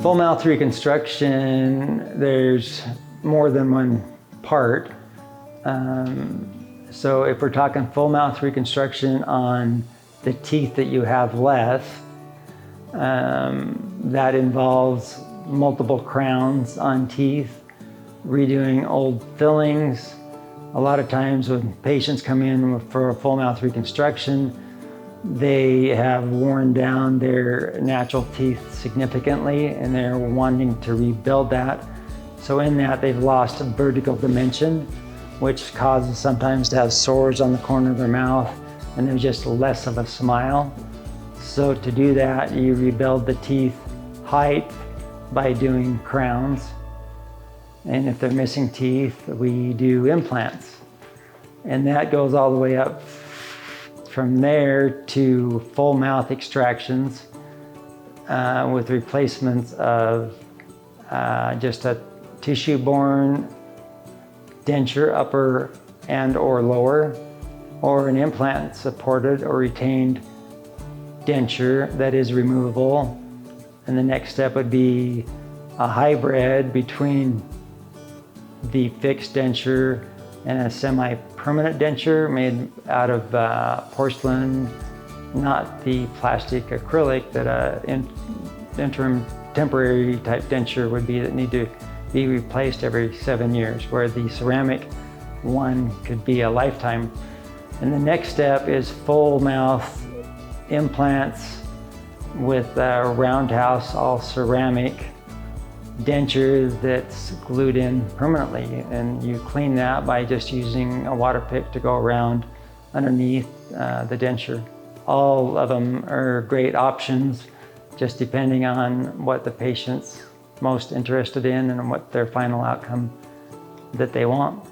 Full mouth reconstruction, there's more than one part. So if we're talking full mouth reconstruction on the teeth that you have left, that involves multiple crowns on teeth, redoing old fillings. A lot of times when patients come in for a full mouth reconstruction, they have worn down their natural teeth significantly and they're wanting to rebuild that. So in that, they've lost vertical dimension, which causes sometimes to have sores on the corner of their mouth, and there's just less of a smile. So to do that, you rebuild the teeth height by doing crowns. And if they're missing teeth, we do implants. And that goes all the way up from there to full mouth extractions with replacements of just a tissue-borne denture, upper and or lower, or an implant supported or retained denture that is removable. And the next step would be a hybrid between the fixed denture and a semi-permanent denture made out of porcelain, not the plastic acrylic that interim temporary type denture would be that need to be replaced every 7 years, where the ceramic one could be a lifetime. And the next step is full mouth implants with a roundhouse all ceramic denture that's glued in permanently, and you clean that by just using a water pick to go around underneath the denture. All of them are great options, just depending on what the patient's most interested in and what their final outcome that they want.